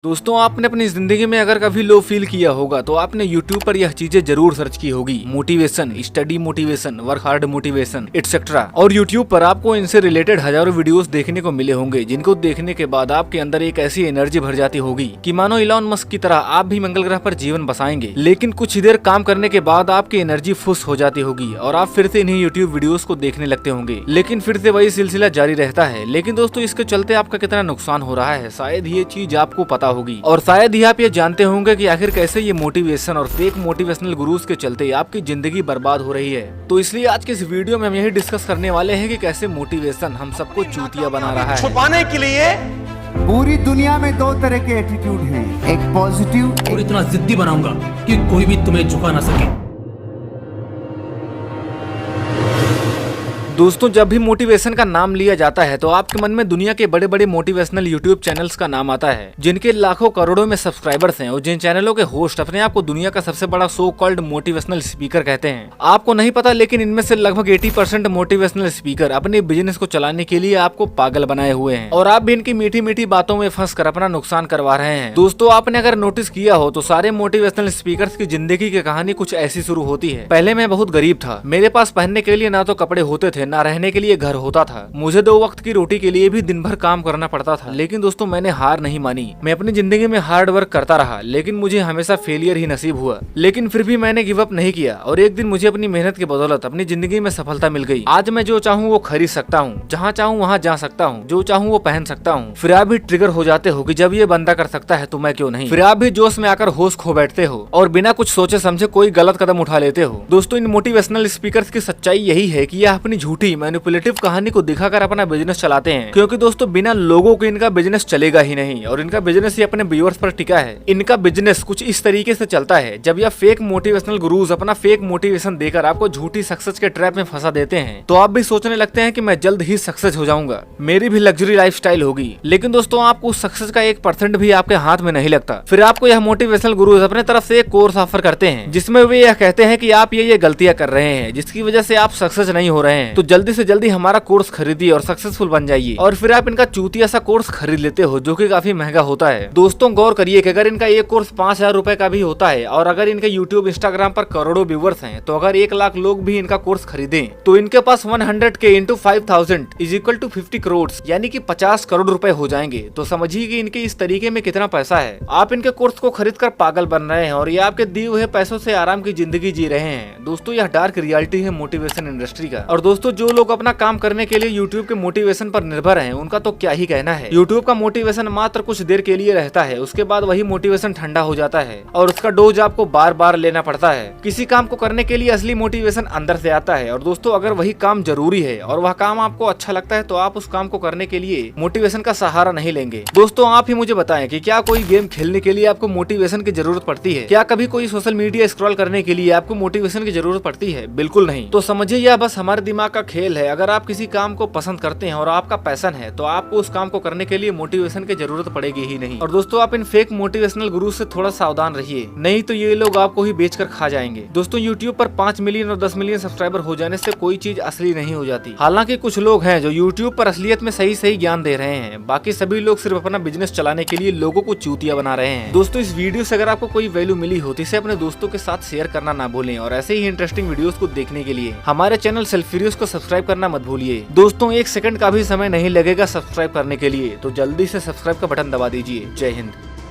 दोस्तों आपने अपनी जिंदगी में अगर कभी लो फील किया होगा तो आपने YouTube पर यह चीजें जरूर सर्च की होगी। Motivation, study motivation, work hard motivation etcetera. और YouTube पर आपको इनसे रिलेटेड हजारों वीडियोस देखने को मिले होंगे, जिनको देखने के बाद आपके अंदर एक ऐसी एनर्जी भर जाती होगी कि मानो इलॉन मस्क की तरह आप भी मंगल ग्रह पर जीवन बसाएंगे। लेकिन कुछ देर काम करने के बाद आपकी एनर्जी फुस हो जाती होगी और आप फिर से इन्हीं YouTube वीडियोस को देखने लगते होंगे, लेकिन फिर से वही सिलसिला जारी रहता है। लेकिन दोस्तों इसके चलते आपका कितना नुकसान हो रहा है शायद ये चीज आपको पता होगी। और शायद ही आप ये जानते होंगे कि आखिर कैसे ये मोटिवेशन और फेक मोटिवेशनल गुरुज के चलते आपकी जिंदगी बर्बाद हो रही है। तो इसलिए आज के इस वीडियो में हम यही डिस्कस करने वाले हैं कि कैसे मोटिवेशन हम सबको चूतिया बना रहा है। छुपाने के लिए पूरी दुनिया में दो तरह के एटीट्यूड हैं, एक पॉजिटिव और इतना जिद्दी बनाऊंगा कि कोई भी तुम्हें झुका ना सके। दोस्तों जब भी मोटिवेशन का नाम लिया जाता है तो आपके मन में दुनिया के बड़े बड़े मोटिवेशनल यूट्यूब चैनल्स का नाम आता है, जिनके लाखों करोड़ों में सब्सक्राइबर्स हैं और जिन चैनलों के होस्ट अपने आप को दुनिया का सबसे बड़ा सो कॉल्ड मोटिवेशनल स्पीकर कहते हैं। आपको नहीं पता, लेकिन इनमें से लगभग 80% मोटिवेशनल स्पीकर अपने बिजनेस को चलाने के लिए आपको पागल बनाए हुए हैं और आप भी इनकी मीठी मीठी बातों में फंस कर अपना नुकसान करवा रहे हैं। दोस्तों आपने अगर नोटिस किया हो तो सारे मोटिवेशनल स्पीकर्स की जिंदगी की कहानी कुछ ऐसी शुरू होती है। पहले मैं बहुत गरीब था, मेरे पास पहनने के लिए ना तो कपड़े होते थे ना रहने के लिए घर होता था, मुझे 2 वक्त की रोटी के लिए भी दिन भर काम करना पड़ता था। लेकिन दोस्तों मैंने हार नहीं मानी, मैं अपनी जिंदगी में हार्ड वर्क करता रहा, लेकिन मुझे हमेशा फेलियर ही नसीब हुआ। लेकिन फिर भी मैंने गिव अप नहीं किया और एक दिन मुझे अपनी मेहनत की बदौलत अपनी जिंदगी में सफलता मिल गई। आज मैं जो चाहूँ वो खरीद सकता हूँ, जहाँ चाहूँ वहाँ जा सकता हूँ, जो चाहूँ वो पहन सकता हूँ। फिर आप भी ट्रिगर हो जाते हो कि जब ये बंदा कर सकता है तो मैं क्यों नहीं। फिर आप भी जोश में आकर होश खो बैठते हो और बिना कुछ सोचे समझे कोई गलत कदम उठा लेते हो। दोस्तों इन मोटिवेशनल स्पीकर्स की सच्चाई यही है कि यह अपनी झूठी मैनिपुलेटिव कहानी को दिखाकर अपना बिजनेस चलाते हैं, क्योंकि दोस्तों बिना लोगों के इनका बिजनेस चलेगा ही नहीं और इनका बिजनेस ही अपने व्यूअर्स पर टिका है। इनका बिजनेस कुछ इस तरीके से चलता है, जब यह फेक मोटिवेशनल गुरुज अपना फेक मोटिवेशन देकर आपको झूठी सक्सेस के ट्रैप में फंसा देते हैं तो आप भी सोचने लगते हैं कि मैं जल्द ही सक्सेस हो जाऊंगा, मेरी भी लग्जरी लाइफस्टाइल होगी। लेकिन दोस्तों आपको उस सक्सेस का 1% भी आपके हाथ में नहीं लगता। फिर आपको यह मोटिवेशनल गुरुज अपने तरफ से एक कोर्स ऑफर करते हैं, जिसमें वे यह कहते हैं कि आप ये गलतियां कर रहे हैं जिसकी वजह से आप सक्सेस नहीं हो रहे हैं, तो जल्दी से जल्दी हमारा कोर्स खरीदिए और सक्सेसफुल बन जाइए। और फिर आप इनका चूतिया सा कोर्स खरीद लेते हो जो कि काफी महंगा होता है। दोस्तों गौर करिए कि अगर इनका एक कोर्स 5000 रुपए का भी होता है और अगर इनके यूट्यूब इंस्टाग्राम पर करोड़ों व्यूवर्स हैं, तो अगर 1 लाख लोग भी इनका कोर्स खरीदें तो इनके पास 100K into 5000 is equal to 50 crore यानी कि 50 करोड़ रुपए हो जाएंगे। तो समझिए कि इनके इस तरीके में कितना पैसा है। आप इनके कोर्स को खरीद कर पागल बन रहे हैं और ये आपके दिए हुए पैसों से आराम की जिंदगी जी रहे हैं। दोस्तों यह डार्क रियलिटी है मोटिवेशन इंडस्ट्री का। और दोस्तों जो लोग अपना काम करने के लिए यूट्यूब के मोटिवेशन पर निर्भर हैं उनका तो क्या ही कहना है। यूट्यूब का मोटिवेशन मात्र कुछ देर के लिए रहता है, उसके बाद वही मोटिवेशन ठंडा हो जाता है और उसका डोज आपको बार बार लेना पड़ता है। किसी काम को करने के लिए असली मोटिवेशन अंदर से आता है और दोस्तों अगर वही काम जरूरी है और वह काम आपको अच्छा लगता है तो आप उस काम को करने के लिए मोटिवेशन का सहारा नहीं लेंगे। दोस्तों आप ही मुझे बताएं कि क्या कोई गेम खेलने के लिए आपको मोटिवेशन की जरूरत पड़ती है? क्या कभी कोई सोशल मीडिया स्क्रॉल करने के लिए आपको मोटिवेशन की जरूरत पड़ती है? बिल्कुल नहीं। तो समझिए यह बस हमारे दिमाग का खेल है। अगर आप किसी काम को पसंद करते हैं और आपका पैशन है तो आपको उस काम को करने के लिए मोटिवेशन की जरूरत पड़ेगी ही नहीं। और दोस्तों आप इन फेक मोटिवेशनल गुरु से थोड़ा सावधान रहिए, नहीं तो ये लोग आपको ही बेचकर खा जाएंगे। दोस्तों यूट्यूब पर 5 मिलियन और 10 मिलियन सब्सक्राइबर हो जाने से कोई चीज असली नहीं हो जाती। हालांकि कुछ लोग हैं जो यूट्यूब पर असलियत में सही ज्ञान दे रहे हैं, बाकी सभी लोग सिर्फ अपना बिजनेस चलाने के लिए लोगों को चूतिया बना रहे हैं। दोस्तों इस वीडियो से अगर आपको कोई वैल्यू मिली हो तो इसे अपने दोस्तों के साथ शेयर करना ना भूलें और ऐसे ही इंटरेस्टिंग वीडियोस को देखने के लिए हमारे चैनल सेल्फीरियस को सब्सक्राइब करना मत भूलिए। दोस्तों 1 सेकंड का भी समय नहीं लगेगा सब्सक्राइब करने के लिए, तो जल्दी से सब्सक्राइब का बटन दबा दीजिए। जय हिंद।